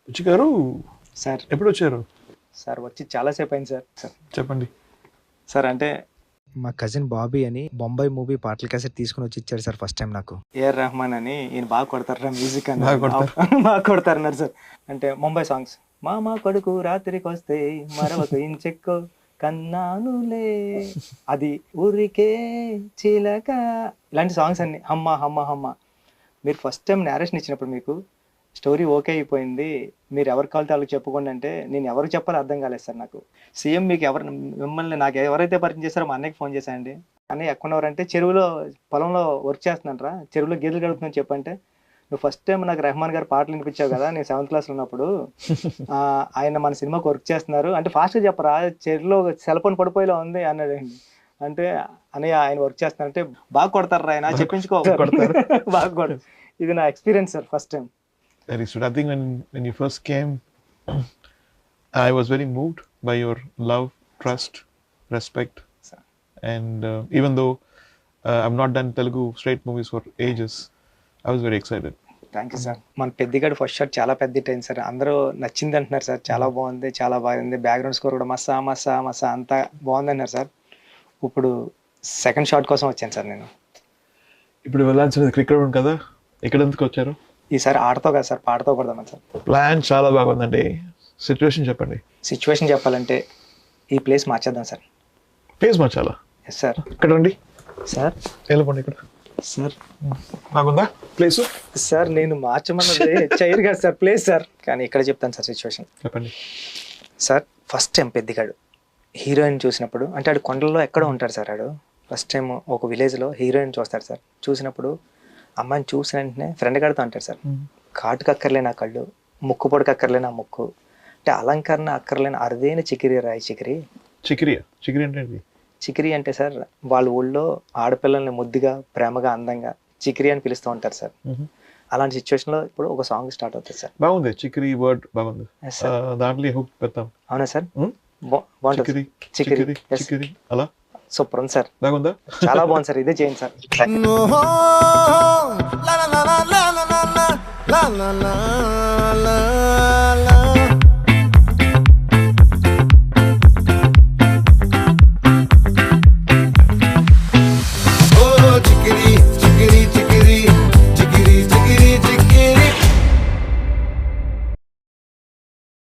రుచి గారు సార్ ఎప్పుడు వచ్చారు? సార్ వచ్చి చాలాసేపు అయింది సార్. సార్ చెప్పండి. సార్ అంటే మా కజిన్ బాబీ అని బొంబాయి మూవీ పాటల క్యాసెట్ తీసుకుని వచ్చి ఇచ్చాడు సార్ ఫస్ట్ టైం నాకు. ఏఆర్ రెహమాన్ అని ఈయన బాగా కొడతారా మ్యూజిక్ అని బాగా కొడతారు. బాగా కొడతారన్నారు సార్. అంటే ముంబై సాంగ్స్ మామ కొడుకు రాత్రికి వస్తే మరొక ఇంచెక్కో కన్నానులే అది ఊరికే చిలక ఇలాంటి సాంగ్స్ అన్ని హమ్మ హమ్మ హమ్మ. మీరు ఫస్ట్ టైం నేరేషన్ ఇచ్చినప్పుడు మీకు స్టోరీ ఓకే అయిపోయింది, మీరు ఎవరికి కావాలితే వాళ్ళకి చెప్పుకోండి అంటే నేను ఎవరికి చెప్పాలో అర్థం కాలేదు సార్ నాకు. సీఎం మీకు ఎవరు మిమ్మల్ని నాకు ఎవరైతే పరిచయం చేస్తారో మా అన్నయ్యకి ఫోన్ చేశానండి. అన్నయ్య ఎక్కడున్నారంటే చెరువులో పొలంలో వర్క్ చేస్తున్నారా, చెరువులో గేదెలు గడుపుతుందని చెప్పంటే నువ్వు ఫస్ట్ టైం నాకు రెహమాన్ గారు పాటలు వినిపించావు కదా నేను 7th క్లాస్లో ఉన్నప్పుడు, ఆయన మన సినిమాకి వర్క్ చేస్తున్నారు అంటే ఫాస్ట్గా చెప్పరా చెరువులో సెల్ ఫోన్ పడిపోయేలా ఉంది అన్నాడండి. అంటే అన్నయ్య ఆయన వర్క్ చేస్తున్నారంటే బాగా కొడతారు ఆయన చెప్పించుకో బాగా కొడతారు. ఇది నా experience sir first time. Very sweet. I think when you first came, I was very moved by your love, trust, respect, Sir. and even though I've not done Telugu straight movies for ages, I was very excited. Thank you sir. మన పెద్దిగాడు first shot చాలా పెద్ద hit అయింది sir, అందరూ నచ్చింది అంటున్నారు sir, చాలా బాగుంది చాలా బాగుంది, బ్యాక్గ్రౌండ్ స్కోర్ కూడా మసా మసా మసా అంతా బాగుంది అన్నారు సార్. ఇప్పుడు సెకండ్ షాట్ కోసం వచ్చాను సార్ నేను. ఇప్పుడు వెళ్ళాల్సినది క్రికెట్ కదా, ఇక్కడ ఎందుకు వచ్చారు? ఈసారి ఆటతో కదా సార్ పాటతో కొడదామని సార్. ప్లాన్ చాలా బాగుందండి. సిచ్యువేషన్ చెప్పండి. సిచ్యువేషన్ చెప్పాలంటే ఈ ప్లేస్ మార్చేద్దాం సార్. ప్లేస్ మార్చాలా? Yes sir. ఇక్కడ రండి సార్ వెళ్ళిపోండి. ఇక్కడ సార్ నాకుందా ప్లేస్? సార్ నేను మార్చమన్నది చైర్ కదా సార్, ప్లేస్ సార్. కానీ ఇక్కడ చెప్తాను సార్ సిచ్యువేషన్. చెప్పండి. సార్ ఫస్ట్ టైం పెద్దిగాడు హీరోయిన్ చూసినప్పుడు, అంటే ఆడు కొండల్లో ఎక్కడో ఉంటాడు సార్, ఆడు ఫస్ట్ టైం ఒక విలేజ్లో హీరోయిన్ చూస్తాడు సార్. చూసినప్పుడు అమ్మాయిని చూసిన వెంటనే ఫ్రెండ్ గారితో అంటాడు సార్, కాటుకు అక్కర్లేని ఆ కళ్ళు, ముక్కు పొడికి అక్కర్లేని ఆ ముక్కు, అంటే అలంకరణ అక్కర్లేని అరుదైన చికిరి రాయి చికిరి. చికిరియా? చికిరి అంటే ఏంటి? చికిరి అంటే సార్ వాళ్ళ ఊళ్ళో ఆడపిల్లల్ని ముద్దుగా ప్రేమగా అందంగా చికిరి అని పిలుస్తూ ఉంటారు సార్. అలాంటి సిచ్యువేషన్లో ఇప్పుడు ఒక సాంగ్ స్టార్ట్ అవుతుంది సార్. బాగుంది చికిరి వర్డ్, బాగుంది. Yes, sir. దాంట్లో హుక్ పెడతాం. అవునా సార్? బాగుంటుంది చికిరి చికిరి. చికిరి Yes. చికిరి అలా సూపర్ ఉంది సార్, బాగుందా? చాలా బాగుంది సార్, ఇదే చేయండి sir. la la la la la la la la la la la